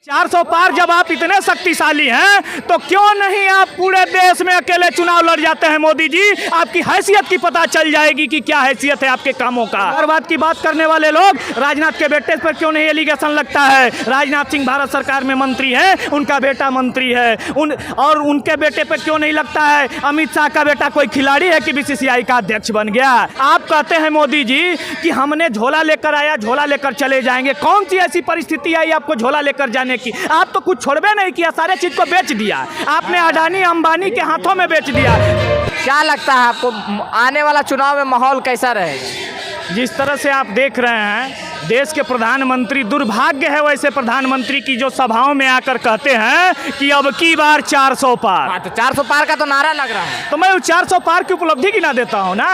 400 पार जब आप इतने शक्तिशाली हैं तो क्यों नहीं आप पूरे देश में अकेले चुनाव लड़ जाते हैं मोदी जी। आपकी हैसियत की पता चल जाएगी कि क्या हैसियत है आपके कामों का। परिवारवाद की बात करने वाले लोग राजनाथ के बेटे पर क्यों नहीं एलिगेशन लगता है। राजनाथ सिंह भारत सरकार में मंत्री है, उनका बेटा मंत्री है, और उनके बेटे पर क्यों नहीं लगता है अमित शाह का बेटा कोई खिलाड़ी है कि बीसीसीआई का अध्यक्ष बन गया। आप कहते हैं मोदी जी कि हमने झोला लेकर आया, झोला लेकर चले जाएंगे। कौन सी ऐसी परिस्थिति आई आपको झोला लेकर जाने की। आप तो कुछ छोड़बे नहीं किया, सारे चीज को बेच दिया आपने, अडानी अंबानी के हाथों में बेच दिया। क्या लगता है आपको आने वाला चुनाव में माहौल कैसा रहेगा? जिस तरह से आप देख रहे हैं देश के प्रधानमंत्री, दुर्भाग्य है वैसे प्रधानमंत्री की जो सभाओं में आकर कहते हैं कि अब की बार 400 पार। हाँ, तो 400 पार का तो नारा लग रहा है, तो मैं 400 पार की उपलब्धि गिना देता हूँ ना।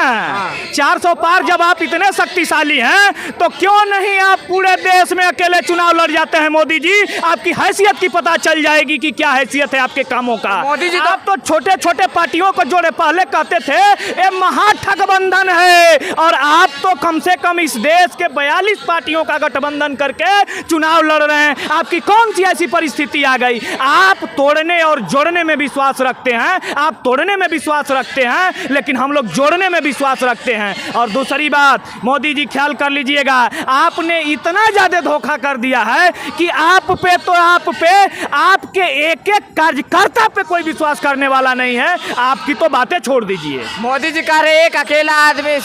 400 पार जब आप इतने शक्तिशाली हैं तो क्यों नहीं आप पूरे देश में अकेले चुनाव लड़ जाते हैं मोदी जी। आपकी हैसियत की पता चल जाएगी कि क्या हैसियत है आपके कामों का। मोदी जी आप तो छोटे छोटे पार्टियों को जोड़े, पहले कहते थे ये महागठबंधन है, और आप तो कम से कम इस देश के 42 पार्टियों का गठबंधन करके चुनाव लड़ रहे हैं। आपकी कौन सी ऐसी परिस्थिति आ गई। आप तोड़ने और जोड़ने में विश्वास रखते हैं, आप तोड़ने में विश्वास रखते हैं, लेकिन हम लोग जोड़ने में विश्वास रखते हैं। और दूसरी बात मोदी जी ख्याल कर लीजिएगा, आपने इतना ज्यादा धोखा कर दिया है कि आप पे आपके एक एक कार्यकर्ता पे कोई विश्वास करने वाला नहीं है। आपकी तो बातें छोड़ दीजिए। मोदी जी कह रहे एक अकेला आदमी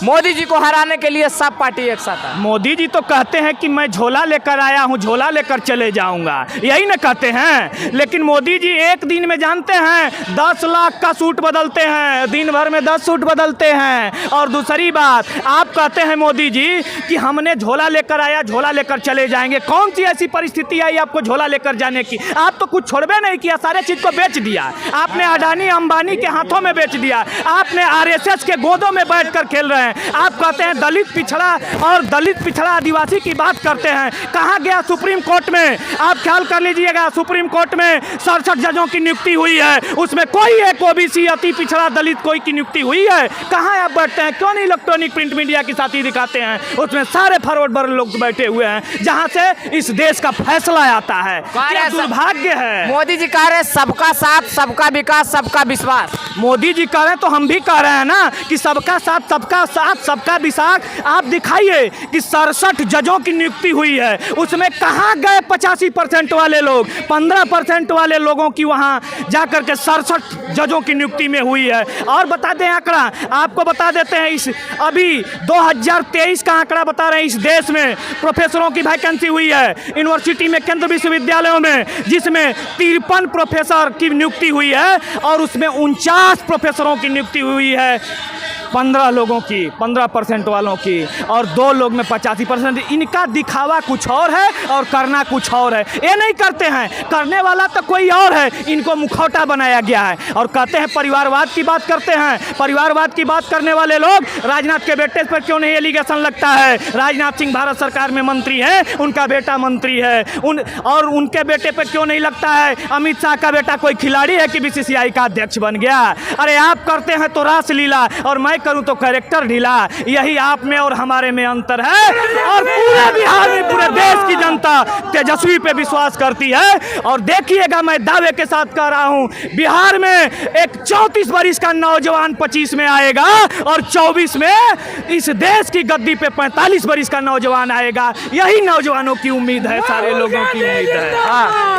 मोदी जी को हराने के लिए सब पार्टी एक साथ है। मोदी जी तो कहते हैं कि मैं झोला लेकर आया हूं, झोला लेकर चले जाऊंगा, यही ना कहते हैं। लेकिन मोदी जी एक दिन में जानते हैं 10 लाख का सूट बदलते हैं, दिन भर में 10 सूट बदलते हैं। और दूसरी बात आप कहते हैं मोदी जी कि हमने झोला लेकर आया, झोला लेकर चले जाएंगे। कौन सी ऐसी परिस्थिति आई आपको झोला लेकर जाने की। आप तो कुछ छोड़बे नहीं किया, सारे चीज को बेच दिया आपने, अडानी अंबानी के हाथों में बेच दिया आपने, आरएसएस के गोदों में बैठकर खेल रहे हैं। आप कहते हैं दलित पिछड़ा और दलित पिछड़ा आदिवासी की बात करते हैं। कहाँ गया सुप्रीम कोर्ट में। आप ख्याल कर लीजिएगा, सुप्रीम कोर्ट में 67 जजों की नियुक्ति हुई है, उसमें कोई एक ओबीसी अति पिछड़ा दलित कोई की नियुक्ति हुई है। कहाँ आप बैठते हैं, क्यों नहीं इलेक्ट्रॉनिक प्रिंट मीडिया की साथी दिखाते हैं, उसमें सारे फॉरवर्ड बर लोग बैठे हुए हैं जहाँ से इस देश का फैसला आता है। क्या दुर्भाग्य है। मोदी जी कह रहे सबका साथ, सबका विकास, सबका विश्वास। मोदी जी कह रहे हैं तो हम भी कह रहे हैं ना कि सबका साथ, सबका साथ, सबका विश्वास। आप दिखाइए कि 67 जजों की नियुक्ति हुई है, उसमें कहाँ गए 85% वाले लोग। 15% वाले लोगों की वहाँ जाकर के 67 जजों की नियुक्ति में हुई है। और बता दें आंकड़ा, आपको बता देते हैं, इस अभी 2023 का आंकड़ा बता रहे हैं, इस देश में प्रोफेसरों की वैकेंसी हुई है यूनिवर्सिटी में, केंद्रीय विश्वविद्यालयों में, जिसमें 53 प्रोफेसर की नियुक्ति हुई है और उसमें 49 प्रोफेसरों की नियुक्ति हुई है 15 लोगों की, 15% वालों की, और 2 लोग में 85%। इनका दिखावा कुछ और है और करना कुछ और है। ये नहीं करते हैं, करने वाला तो कोई और है, इनको मुखौटा बनाया गया है। और कहते हैं परिवारवाद की बात करते हैं। परिवारवाद की बात करने वाले लोग राजनाथ के बेटे पर क्यों नहीं एलिगेशन लगता है। राजनाथ सिंह भारत सरकार में मंत्री है, उनका बेटा मंत्री है, और उनके बेटे पर क्यों नहीं लगता है अमित शाह का बेटा कोई खिलाड़ी है कि बीसीसीआई का अध्यक्ष बन गया। अरे आप करते हैं तो रासलीला और मैं करूं तो कैरेक्टर ढीला। यही आप में और हमारे में अंतर है। और पूरे बिहार में पूरे देश की जनता तेजस्वी पे विश्वास करती है। और देखिएगा, मैं दावे के साथ कह रहा हूं, बिहार में एक 34 वर्ष का नौजवान 25 में आएगा और 24 में इस देश की गद्दी पे 45 वर्ष का नौजवान आएगा। यही नौजवानों की उम्मीद है, सारे लोगों की उम्मीद है। हाँ।